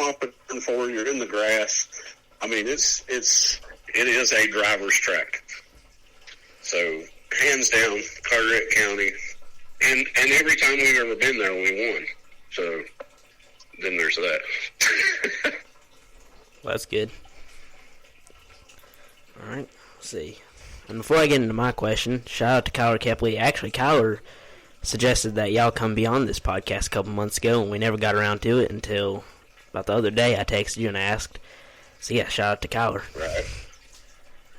off turn 4, you're in the grass. I mean, it is a driver's track. So, hands down, Carteret County. And every time we've ever been there, we won. So, then there's that. Well, that's good. All right, let's see. And before I get into my question, shout out to Kyler Kepley. Actually, Kyler suggested that y'all come be on this podcast a couple months ago, and we never got around to it until about the other day I texted you and asked. So, yeah, shout out to Kyler. Right.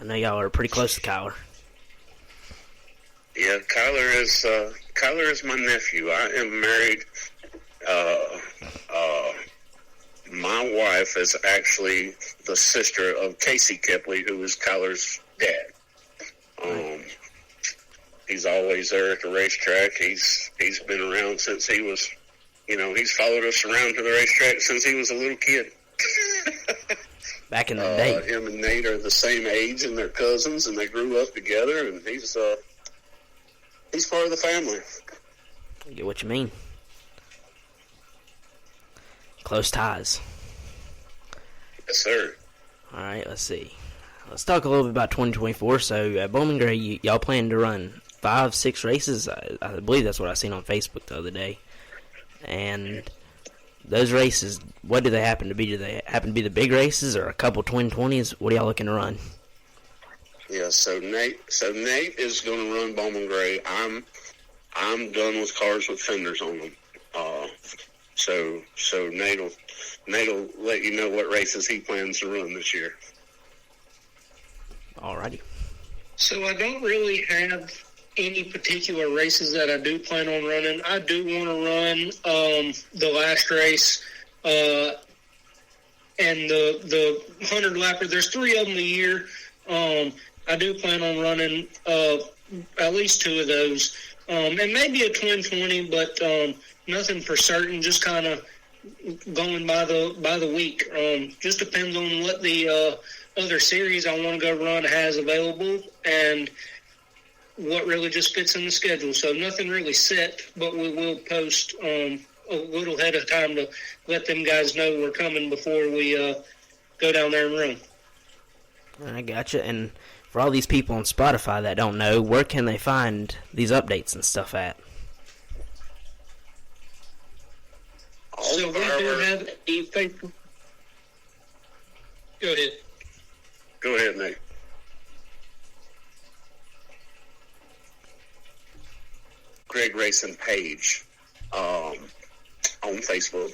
I know y'all are pretty close to Kyler. Yeah, Kyler is my nephew. I am married. My wife is actually the sister of Casey Kepley, who is Kyler's dad. He's always there at the racetrack. He's been around since he was, he's followed us around to the racetrack since he was a little kid. Back in the day. Him and Nate are the same age, and they're cousins, and they grew up together, and he's part of the family. I get what you mean. Close ties. Yes, sir. All right, let's see. Let's talk a little bit about 2024. So, at Bowman Gray, y'all plan to run 5-6 races. I believe that's what I seen on Facebook the other day. And those races, what do they happen to be? Do they happen to be the big races or a couple 2020s? What are y'all looking to run? Yeah, so Nate is going to run Bowman Gray. I'm done with cars with fenders on them. So Nate will let you know what races he plans to run this year. Alrighty. So I don't really have any particular races that I do plan on running. I do want to run the last race and the 100 lapper. There's 3 of them a year. I do plan on running at least 2 of those, and maybe a 2020, but nothing for certain. Just kind of going by the week. Just depends on what the other series I want to go run has available and what really just fits in the schedule. So nothing really set, but we will post a little ahead of time to let them guys know we're coming before we go down there and run. I gotcha. And for all these people on Spotify that don't know, where can they find these updates and stuff at? So we do have a Facebook. Go ahead. Go ahead, Nate. Greg Racing page on Facebook,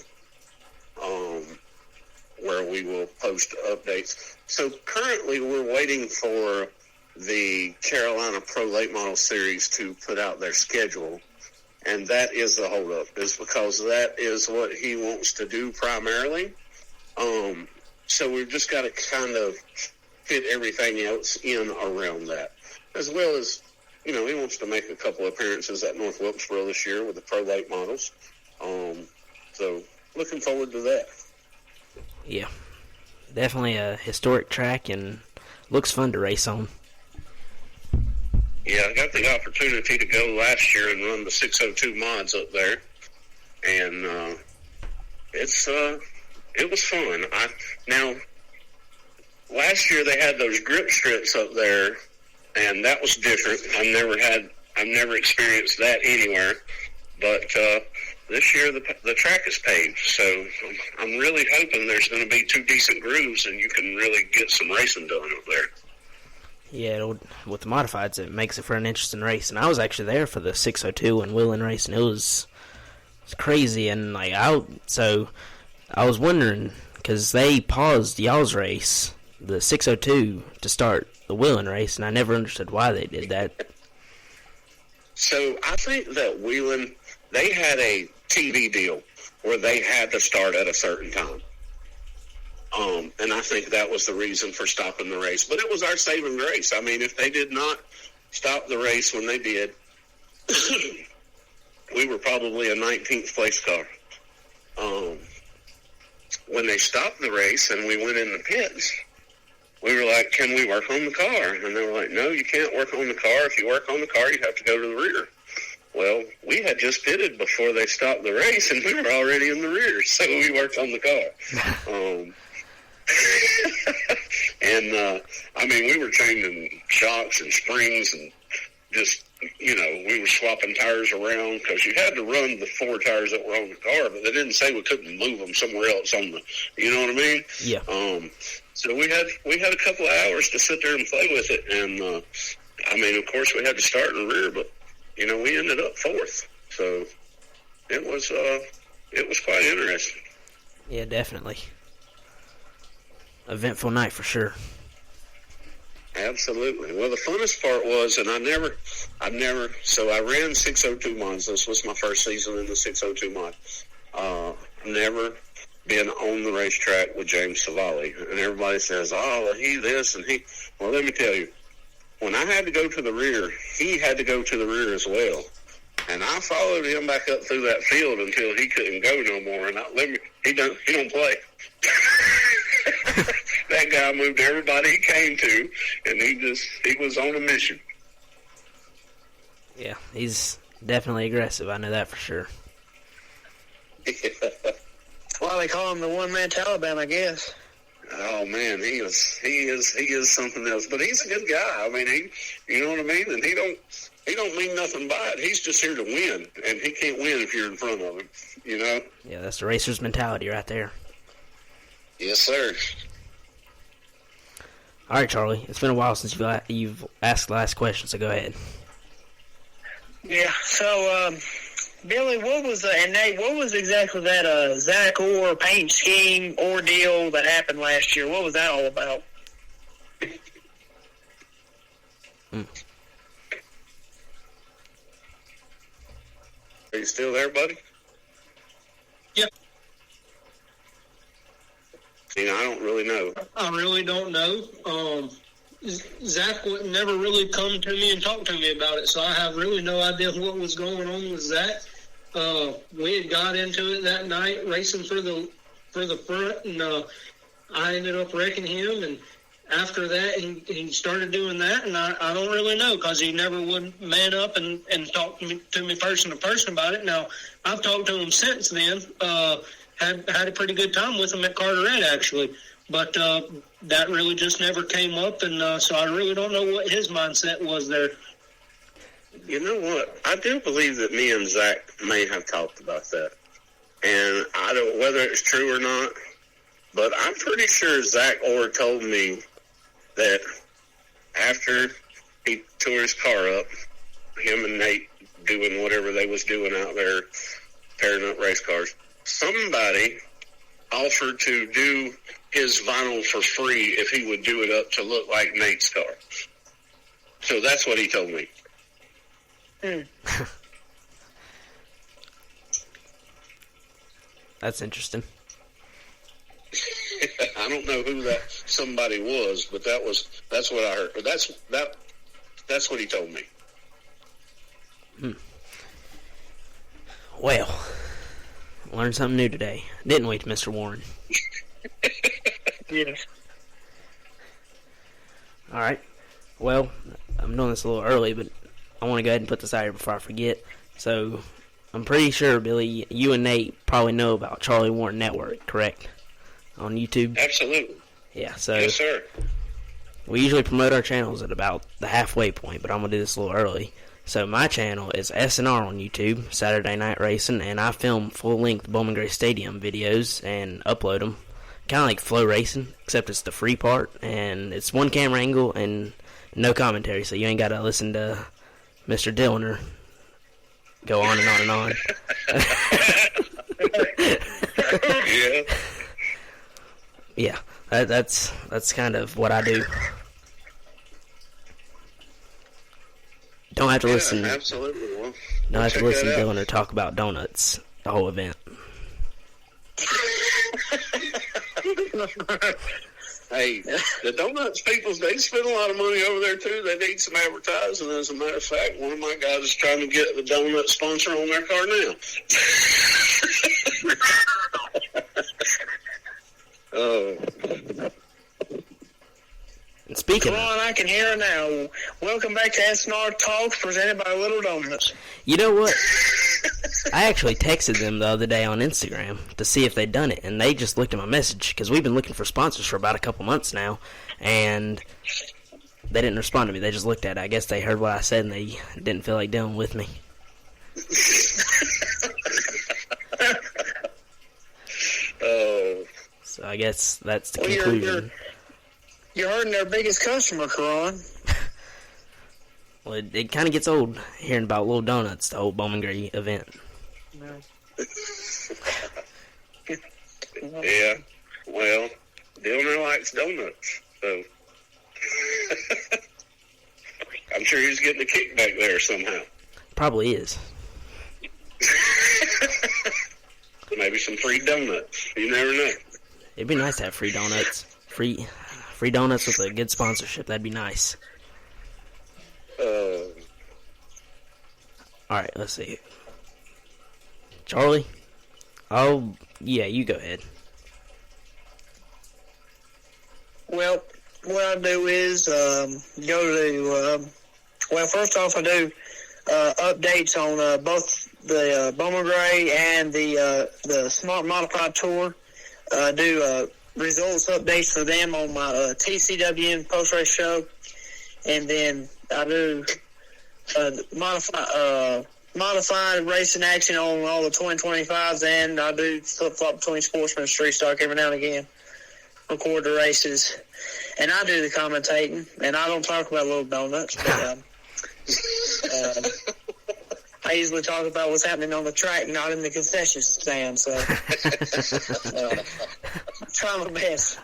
where we will post updates. So currently we're waiting for the Carolina Pro Late Model Series to put out their schedule, and that is the holdup, is because that is what he wants to do primarily. So we've just got to kind of fit everything else in around that, as well as, he wants to make a couple appearances at North Wilkesboro this year with the Pro Late Models. So looking forward to that. Yeah, definitely a historic track and looks fun to race on. Yeah, I got the opportunity to go last year and run the 602 mods up there, and it was fun. Now, last year they had those grip strips up there, and that was different. I've never experienced that anywhere, but this year the track is paved, so I'm really hoping there's going to be 2 decent grooves and you can really get some racing done up there. Yeah, with the modifieds, it makes it for an interesting race. And I was actually there for the 602 and Wheeling race, and it was crazy. And I was wondering, because they paused y'all's race, the 602, to start the Wheeling race, and I never understood why they did that. So I think that Wheeling, they had a TV deal where they had to start at a certain time. And I think that was the reason for stopping the race. But it was our saving grace. I mean, if they did not stop the race when they did, we were probably a 19th place car. When they stopped the race and we went in the pits, we were like, can we work on the car? And they were like, no, you can't work on the car. If you work on the car, you have to go to the rear. Well, we had just pitted before they stopped the race, and we were already in the rear, so we worked on the car. And, I mean, we were changing shocks and springs and just, we were swapping tires around because you had to run the 4 tires that were on the car, but they didn't say we couldn't move them somewhere else on the, you know what I mean? Yeah. So we had a couple of hours to sit there and play with it, and, I mean, of course, we had to start in the rear, but, we ended up 4th. So it was quite interesting. Yeah, definitely. Eventful night for sure. Absolutely. Well, the funnest part was, and so I ran 602 mods. This was my first season in the 602 mod. Never been on the racetrack with James Savali. And everybody says, oh, he this and he. Well, let me tell you, when I had to go to the rear, he had to go to the rear as well. And I followed him back up through that field until he couldn't go no more. And he don't play. That guy moved everybody he came to, and he was on a mission. Yeah, he's definitely aggressive. I know that for sure. Well, they call him the one-man Taliban, I guess. Oh man, he is something else. But he's a good guy. I mean, you know what I mean? And he don't mean nothing by it. He's just here to win, and he can't win if you're in front of him. Yeah, that's the racer's mentality right there. Yes, sir. All right, Charlie. It's been a while since you've asked the last question, so go ahead. Yeah. So, Billy, and Nate, what was exactly that Zach Orr paint scheme ordeal that happened last year? What was that all about? Are you still there, buddy? Yep. I don't really know. I really don't know. Zach would never really come to me and talk to me about it, so I have really no idea what was going on with Zach. We had got into it that night, racing for the front, and I ended up wrecking him. And after that, he started doing that, and I don't really know because he never would man up and talk to me person to person about it. Now, I've talked to him since then. Had a pretty good time with him at Carteret, actually. But that really just never came up, and so I really don't know what his mindset was there. You know what? I do believe that me and Zach may have talked about that. And I don't whether it's true or not, but I'm pretty sure Zach Orr told me that after he tore his car up, him and Nate doing whatever they was doing out there, tearing up race cars, somebody offered to do his vinyl for free if he would do it up to look like Nate's car. So that's what he told me. That's interesting. I don't know who that somebody was, but that's what I heard. But that's what he told me. Well, learned something new today, didn't we, Mr. Warren? Yes. All right. Well, I'm doing this a little early, but I want to go ahead and put this out here before I forget. So, I'm pretty sure, Billy, you and Nate probably know about Charlie Warren Network, correct? On YouTube? Absolutely. Yeah, so yes, sir. We usually promote our channels at about the halfway point, but I'm going to do this a little early. So my channel is SNR on YouTube, Saturday Night Racing, and I film full-length Bowman Gray Stadium videos and upload them. Kind of like Flow Racing, except it's the free part, and it's one camera angle and no commentary, so you ain't got to listen to Mr. Dillner go on and on and on. Yeah. Yeah, that's kind of what I do. Don't have to listen. Absolutely. Well, Don't have to listen to Dillner talk about donuts the whole event. Hey, the donuts people, they spend a lot of money over there too. They need some advertising. As a matter of fact, one of my guys is trying to get the donut sponsor on their car now. And speaking Speaking Come of, on, I can hear it now. Welcome back to SNR Talks, presented by Little Donuts. you know what? I actually texted them the other day on Instagram to see if they'd done it, and they just looked at my message, because we've been looking for sponsors for about a couple months now, and they didn't respond to me. They just looked at it. I guess they heard what I said, and they didn't feel like dealing with me. So I guess that's the conclusion. You're hurting their biggest customer, Karan. Well, it kind of gets old hearing about Little Donuts, the whole Bowman Gray event. Yeah, well, Dillner likes donuts, so I'm sure he's getting a kickback there somehow. Probably is. Maybe some free donuts. You never know. It'd be nice to have free donuts. Free donuts with a good sponsorship. That'd be nice. Alright, let's see. Charlie? Oh, yeah, you go ahead. Well, what I do is go to, well, first off, I do updates on both the Bowman Gray and the Smart Modified Tour. I do results updates for them on my TCWN post-race show. And then I do modified racing action on all the 2025s, and I do flip-flop between Sportsman and Street Stock every now and again. Record the races. And I do the commentating, and I don't talk about Little Donuts, but I usually talk about what's happening on the track, not in the concession stand, so try my best.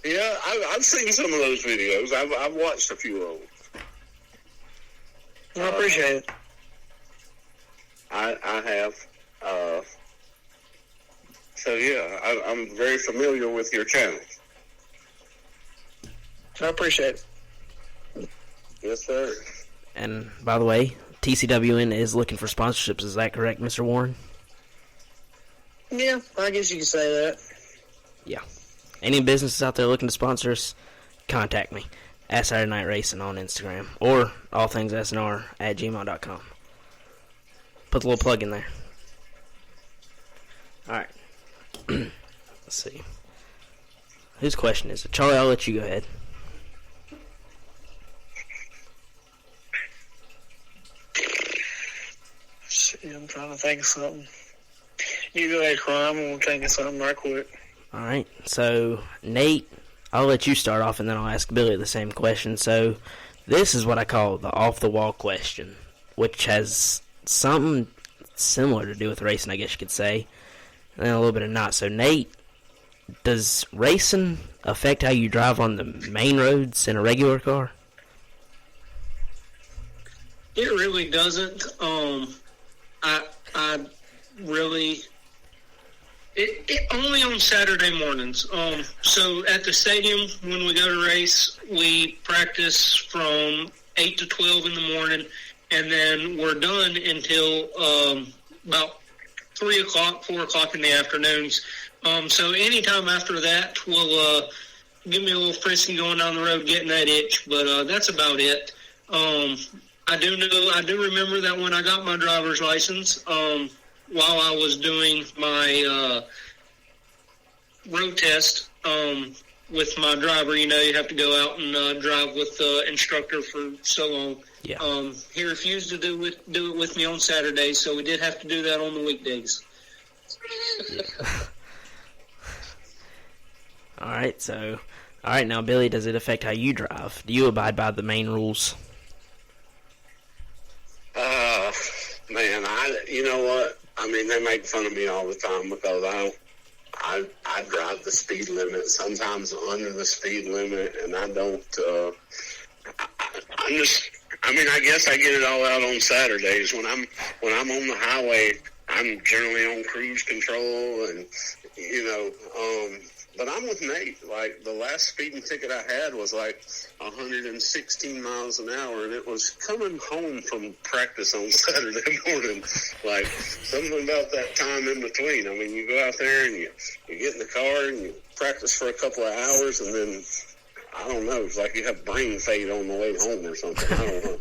Yeah, I've seen some of those videos. I've watched a few of them. I appreciate it. I have. So, yeah, I'm very familiar with your channel. I appreciate it. Yes, sir. And, by the way, TCWN is looking for sponsorships. Is that correct, Mr. Warren? Yeah, I guess you could say that. Yeah. Any businesses out there looking to sponsor us, contact me at Saturday Night Racing on Instagram or allthingsSNR@gmail.com. Put the little plug in there. Alright. Let's see. Whose question is it? Charlie, I'll let you go ahead. See, I'm trying to think of something. You go ahead, Karan. I'm going to think of something right quick. Alright, so Nate, I'll let you start off and then I'll ask Billy the same question. So this is what I call the off-the-wall question, which has something similar to do with racing, I guess you could say, and then a little bit of not. So Nate, does racing affect how you drive on the main roads in a regular car? It really doesn't. I really... It only on Saturday mornings. So at the stadium, when we go to race, we practice from 8 to 12 in the morning, and then we're done until about 3 o'clock, 4 o'clock in the afternoons. So anytime after that, we'll give me a little frisky going down the road, getting that itch, but that's about it. I do remember that when I got my driver's license, while I was doing my road test with my driver, you have to go out and drive with the instructor for so long. Yeah. He refused to do it with me on Saturdays, so we did have to do that on the weekdays. Yeah. All right, now, Billy, does it affect how you drive? Do you abide by the main rules? Man, you know what? I mean, they make fun of me all the time because I drive the speed limit, sometimes under the speed limit, and I don't, I guess I get it all out on Saturdays. When I'm on the highway, I'm generally on cruise control, and, But I'm with Nate. Like, the last speeding ticket I had was like 116 miles an hour, and it was coming home from practice on Saturday morning. Like, something about that time in between. I mean, you go out there and you get in the car and you practice for a couple of hours, and then, I don't know, it's like you have brain fade on the way home or something. I don't know.